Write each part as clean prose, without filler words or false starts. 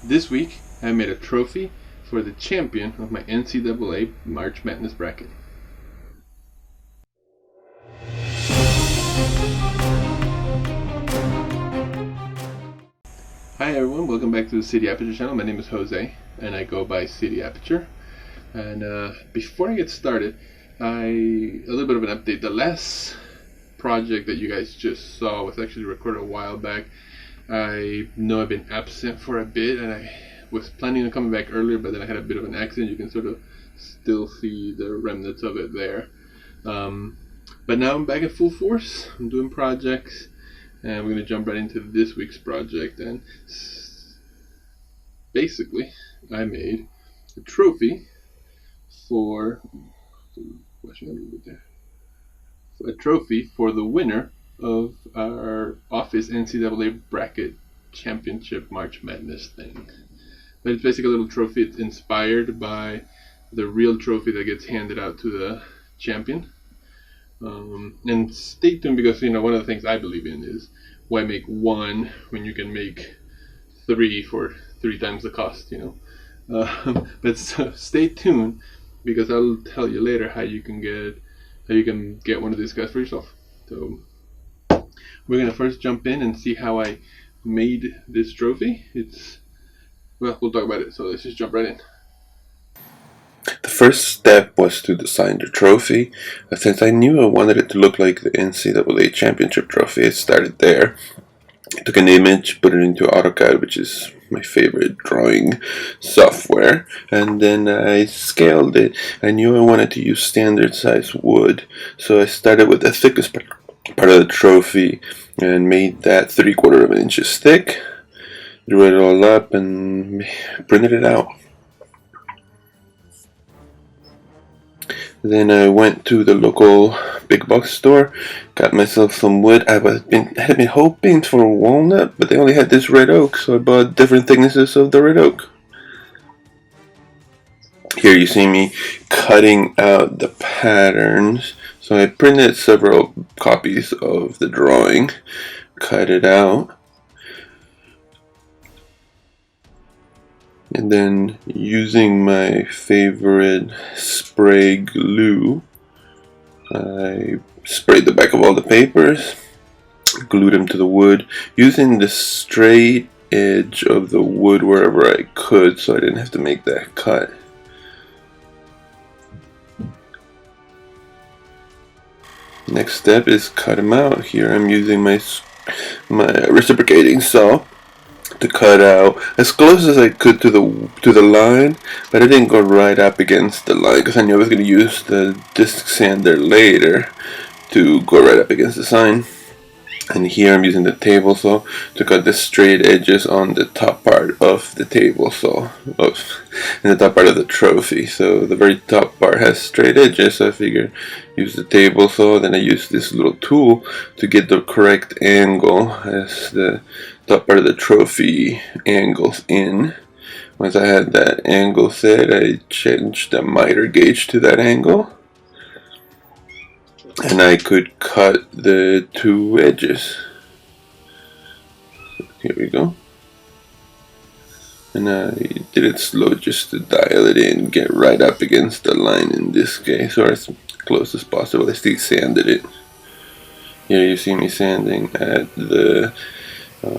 This week, I made a trophy for the champion of my NCAA March Madness Bracket. Hi everyone, welcome back to the City Aperture channel. My name is Jose, and I go by City Aperture. And before I get started, a little bit of an update. The last project that you guys just saw was actually recorded a while back. I know I've been absent for a bit, and I was planning on coming back earlier, but then I had a bit of an accident. You can sort of still see the remnants of it there. But now I'm back at full force. I'm doing projects, and we're going to jump right into this week's project. And basically, I made a trophy for the winner of our office NCAA bracket championship March Madness thing. But it's basically a little trophy. It's inspired by the real trophy that gets handed out to the champion. And stay tuned, because one of the things I believe in is, why make one when you can make three for 3 times the cost, but stay tuned, because I'll tell you later how you can get one of these guys for yourself. So we're gonna first jump in and see how I made this trophy. We'll talk about it, so let's just jump right in. The first step was to design the trophy. Since I knew I wanted it to look like the NCAA championship trophy, I started there. I took an image, put it into AutoCAD, which is my favorite drawing software, and then I scaled it. I knew I wanted to use standard size wood, so I started with the thickest part of the trophy and made that 3/4 of an inch thick, drew it all up and printed it out. Then I went to the local big box store, got myself some wood. I had been hoping for walnut, but they only had this red oak, so I bought different thicknesses of the red oak. Here you see me cutting out the patterns. So I printed several copies of the drawing, cut it out, and then using my favorite spray glue, I sprayed the back of all the papers, glued them to the wood, using the straight edge of the wood wherever I could, so I didn't have to make that cut. Next step is cut them out. Here I'm using my reciprocating saw to cut out as close as I could to the line, but I didn't go right up against the line because I knew I was going to use the disc sander later to go right up against the sign. And here I'm using the table saw to cut the straight edges on the top part of the table saw, and the top part of the trophy. So the very top part has straight edges, so I figured use the table saw. Then I use this little tool to get the correct angle as the top part of the trophy angles in. Once I had that angle set, I changed the miter gauge to that angle, and I could cut the 2 edges. Here we go. And I did it slow just to dial it in, get right up against the line in this case, or as close as possible. I still sanded it. Here you see me sanding at the...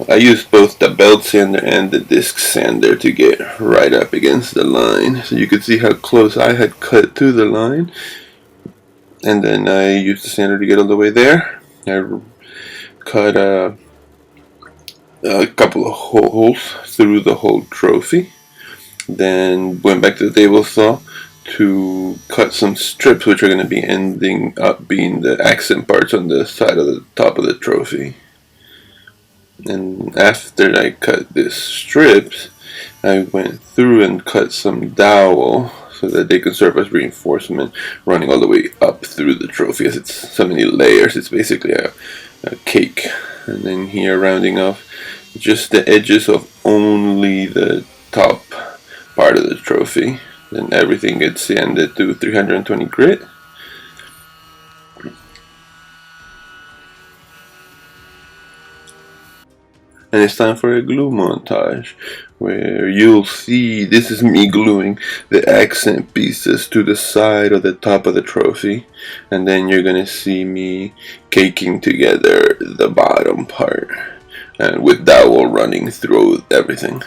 I used both the belt sander and the disc sander to get right up against the line. So you could see how close I had cut to the line. And then I used the sander to get all the way there. I cut a couple of holes through the whole trophy. Then went back to the table saw to cut some strips, which are going to be ending up being the accent parts on the side of the top of the trophy. And after I cut these strips, I went through and cut some dowel so that they can serve as reinforcement running all the way up through the trophy, as it's so many layers. It's basically a cake. And then here, rounding off just the edges of only the top part of the trophy. Then everything gets sanded to 320 grit. And it's time for a glue montage, where you'll see this is me gluing the accent pieces to the side or the top of the trophy, and then you're gonna see me caking together the bottom part, and with dowel running through everything.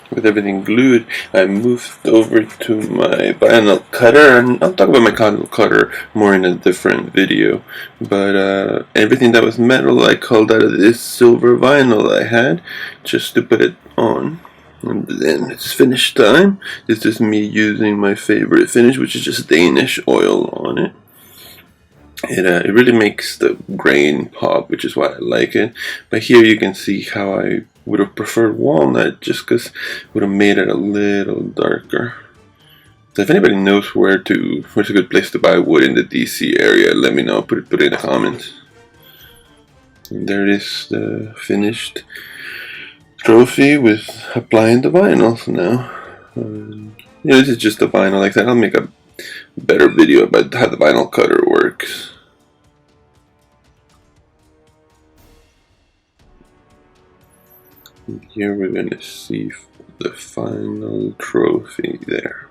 With everything glued, I moved over to my vinyl cutter, and I'll talk about my vinyl cutter more in a different video. But everything that was metal, I culled out of this silver vinyl I had, just to put it on. And then it's finish time. This is me using my favorite finish, which is just Danish oil on it. It really makes the grain pop, which is why I like it. But here you can see how I would have preferred walnut, just because it would have made it a little darker. So if anybody knows where's a good place to buy wood in the DC area, let me know. Put it in the comments. And there it is, the finished trophy with applying the vinyl now. This is just the vinyl. Like that, I'll make a better video about how the vinyl cutter works. And here we're going to see the final trophy there.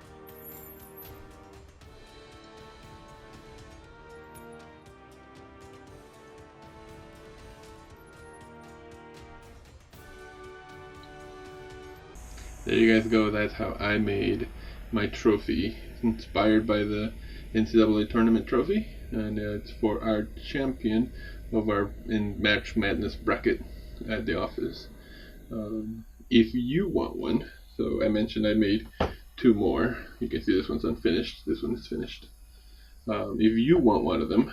There you guys go. That's how I made my trophy, inspired by the NCAA tournament trophy, and it's for our champion of our in March Madness bracket at the office. If you want one, so I mentioned I made 2 more. You can see this one's unfinished. This one is finished. If you want one of them,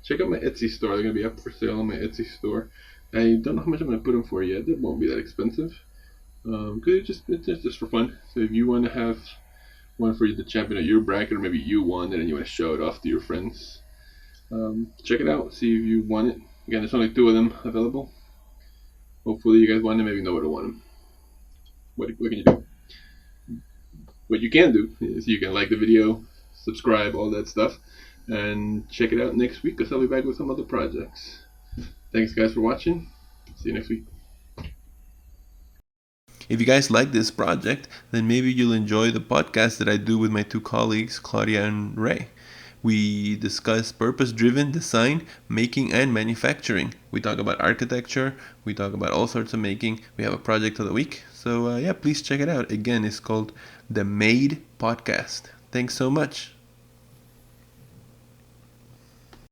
check out my Etsy store. They're gonna be up for sale on my Etsy store. I don't know how much I'm gonna put them for yet. It won't be that expensive. Cause it's just for fun. So if you want to have one for the champion of your bracket, or maybe you won it and you want to show it off to your friends, check it out. See if you want it. Again, there's only 2 of them available. Hopefully you guys want them. Maybe know where to want them. What can you do? What you can do is you can like the video, subscribe, all that stuff, and check it out next week, because I'll be back with some other projects. Thanks guys for watching. See you next week. If you guys like this project, then maybe you'll enjoy the podcast that I do with my 2 colleagues, Claudia and Ray. We discuss purpose-driven design, making, and manufacturing. We talk about architecture. We talk about all sorts of making. We have a project of the week. So please check it out. Again, it's called The Made Podcast. Thanks so much.